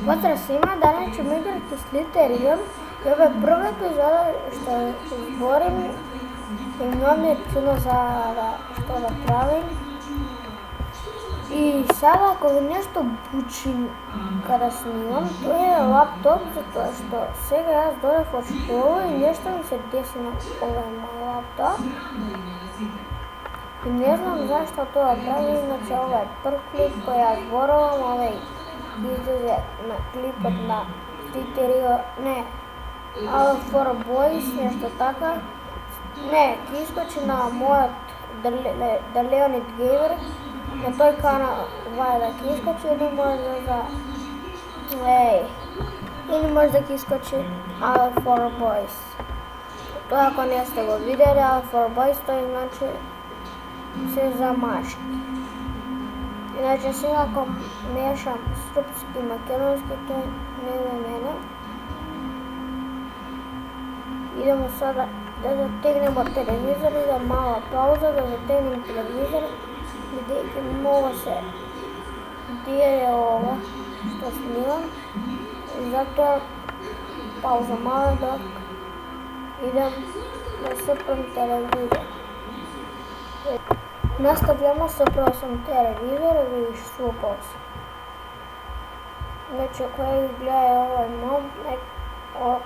Pozdrav svima, danas ćemo igrati s Literijom i ovo je prva epizoda što izborim i mnogo mi je čudno za što da pravim. I sada ako nešto bučim kada snimam, to je laptop zato što svega ja dolje od školu i nešto mi se desi na ovaj moj laptop. I ne znam zašto to pravim, znači ovo je prvi klip koji ja zborovam, ovaj izlazak na klipot na Literio, ne, All for Boys, nešto tako. Ne, iskoči na moj The Leonid Gamer, na toj kanal valjda iskoči ili možda ili možda iskoči All for Boys. To ako niste go vidjeli, All for Boys to je znači sve za maške. Inače sve ako miješam srpski i makedonski, to nema mene. Idemo sada da zategnemo televizor, ide mala pauza da zategnem televizor gdje mnogo se dijele ovo što snimam. Zato pauza malo dok idem da srpam televizor. Nastavljamo, soprao sam televizor i vidiš supao sam. Znači koji gleda ovaj mob,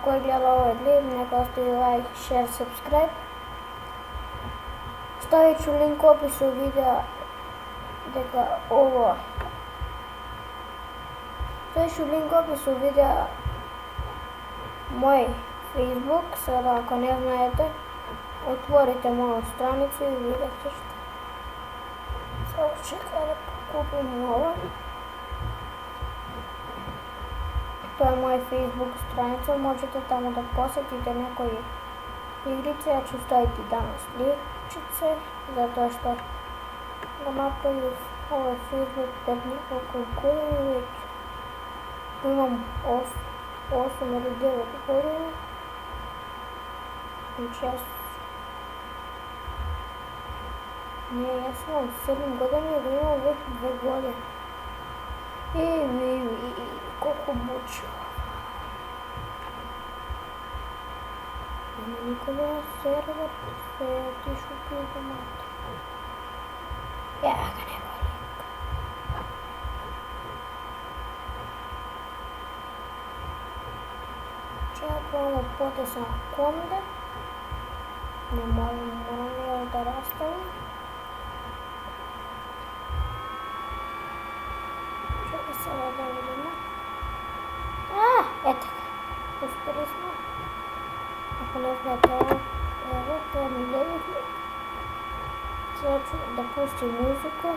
koji gleda ovaj klip, neka ostavi like, share, subscribe. Stavit ću link u opisu videa deka ovo. Stavit ću link u opisu videa moj Facebook, sada ako ne znate, otvorite moju stranicu i vidite što. Samo čekaj da pokupim ovo. To je moj Facebook stranica, možete tamo da posjetite nekoj igrice. Ja ću staviti danas sličice, zato što ga napravio ovaj Facebook pred nekoliko godina već. Imam 8 ili 9 godina. Znači ja sam imam 7 godina jer imam već 2 godine. I koliko buču. Nema nikoga na server, sve je otišu pizdu mater. Ja ga ne volim. Čekaj, ovo potesam konde. Ne moram da rastavim. Sada da vidimo. Eto ga. Uspjeli smo. Ako ne znate ovo, evo, to je mi levi. Sada ću da pustim muziku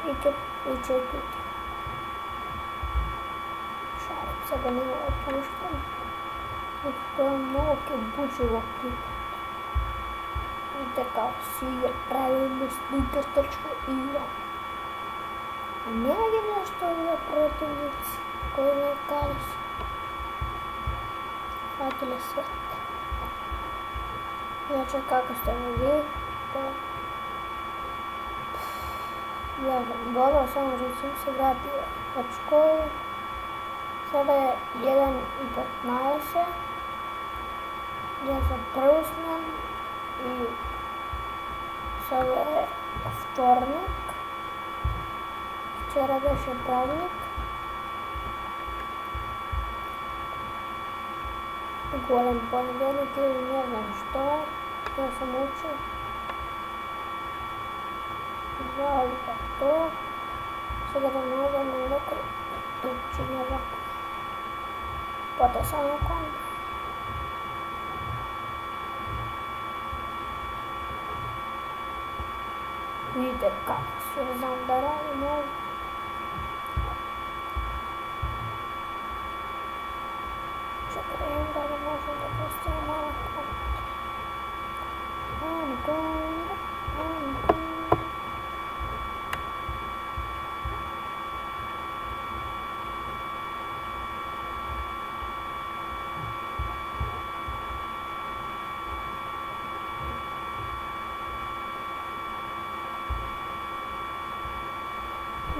i čekajte. Šalim se da nije opuštam. To je mnogo buđivo klipa. Vidite kao si igra pravilno slikartačko igra. A ne vidim zašto igra protivnici koji ne kada su hvatili svet. Znači kako ste mi vidite. Ja sam dobro, samo što sam se vratio od škole. Sada je 1:15. Ja sam preusnem i sada je vtornik. Včera beše praznik. Golem ponedjeljak ili ne znam što. Ja sam učio. Zavrta to. Sada da nađem neko učinje ovako. Potesam konto. Vidite kako sve znam da radim ovo. Čekaj, da li možem da postavim malo konta.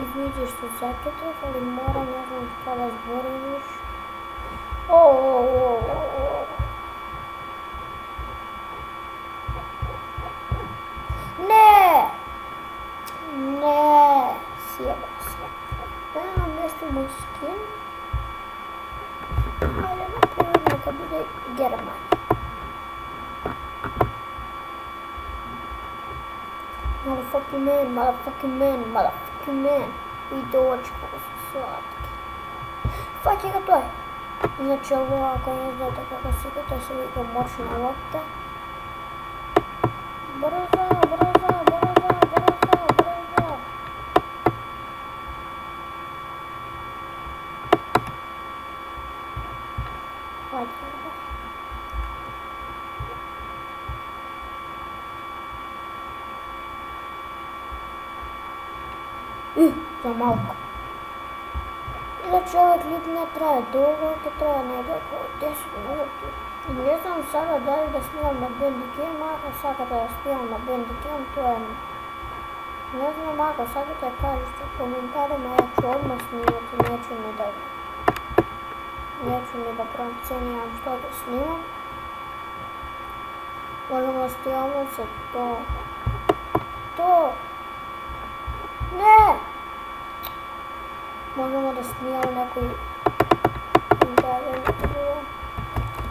Izviđi što zaketao, ali moram, ne znam kada zboriš. O. Ne! Ne! Sjeba se. Da namjestimo skin. Ajde, na primjer, neka bude German. Motherfucking man. I doći kako su slatki. Fak je ga to je. Znači ovo ako ne znate kako se to se vidi moćna lopta. Brzo. Za malko. Znači ovaj klip ne traje dugo, to traje negdje oko 10 minuta. Ne znam sada da li da snimam na Bandicam, ako sada da snimam na Bandicam, to je... Ne znam, ako sada te kažete u komentarima, ja ću odmah snimati, neću ni da procjenjam što da snimam. Možemo snimamo se to. Ne! Možemo da snimamo neku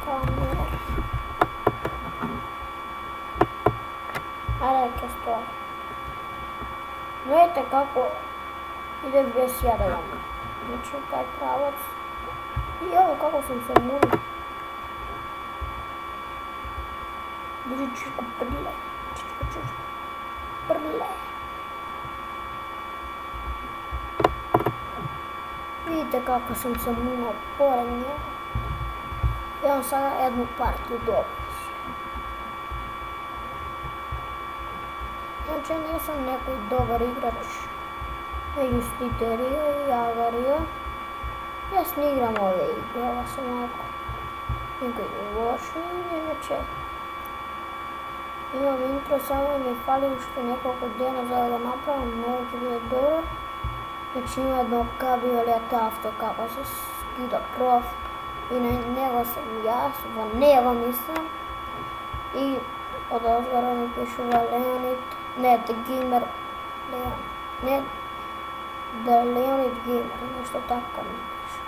kameru. Ajde, neke stvari. Gledajte kako ide bez jadova. Znači taj pravac. I ovo kako sam se munio. Budi čičko prle. Vidite kako sam se munio pored njega. Imam sada jednu partiju dobiti. Znači nisam neki dobar igrač. Među Sliterio i Agario. Ja s ne igram ove igre, ova sam ovako. Nego je loši, inače. Imam intro, samo mi fali što nekoliko dana za da napravim, mogu će bude dobro. Znači ima jedno kabrioleta auto kako se skida prof i na njega sam ja, vaneva mislim. I od ozgora mi pišu Leonid, ne, The Gamer, ne, The Leonid Gamer, nešto tako mi piše.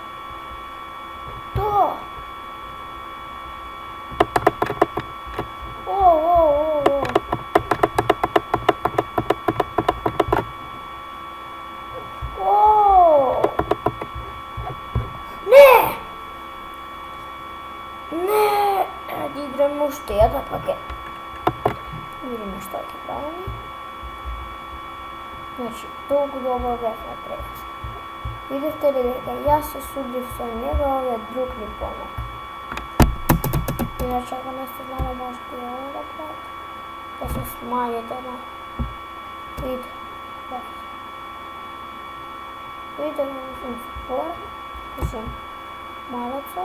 To! Igramo šteda paket. Vidimo što je pravimo. Znači, tog doba veka prejast. Vidite li ga, ja se sudim sa njega, ovo je drugni pomak. Inače, ako nešto znamo, možete i ovo da pravite. Da se smanjite na... Vidite. Vidite kako sam spor, kako sam malaca.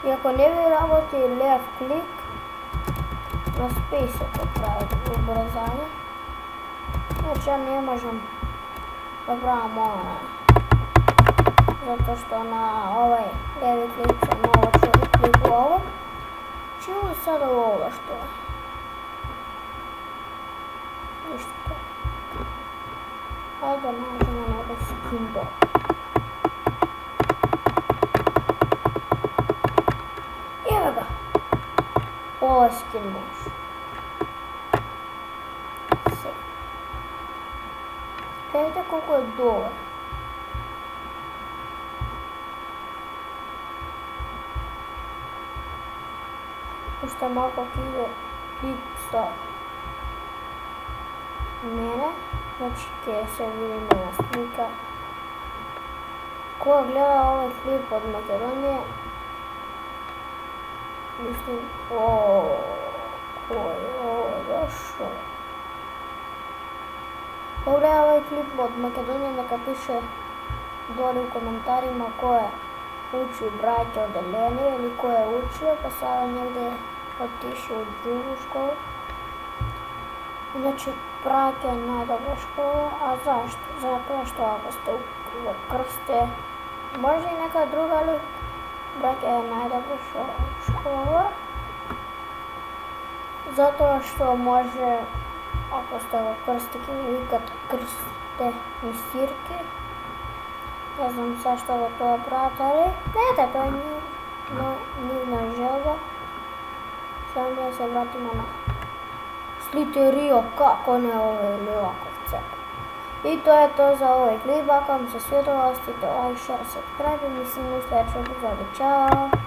I ako ne vjerovate left klik, na space to pravi ubrzanje. Znači ja ne možem da pravim ono, zato što na ovaj levi klik sam ovo čuli klik u ovo. Čemo sada u ovo što je. Ništa to. Ajde nađemo neko skin box. Evo ga. Ovo je skin box. Vidite koliko je dobar. Ušte malo ide klip sa mene. Znači gdje se vidi moja slika. Ko gleda ovaj klip od Makedonije, mislim, ko je ovo došao? Ko gleda ovaj klip od Makedonije, neka piše dole u komentarima ko je učio braća od Elene ili ko je učio pa sada negdje otišao u drugu školu. Znači, Prag je najdobra škola, a zašto? Zato što ako ste krste. Može i neka druga, ali brak je najdobrša škola. Zato što može, ako ste ga krstiki, vikat krste mi sirke. Ne znam zašto ga to brate, ali ne, to je njihna želja. Samo da se vratimo na Sliterio, kako ne ove Livakovce. I to je to za ovaj klip. Ako vam se svidjelo, ostavite like, share, subscribe i mislim u sljedećoj epizodi. Ćao!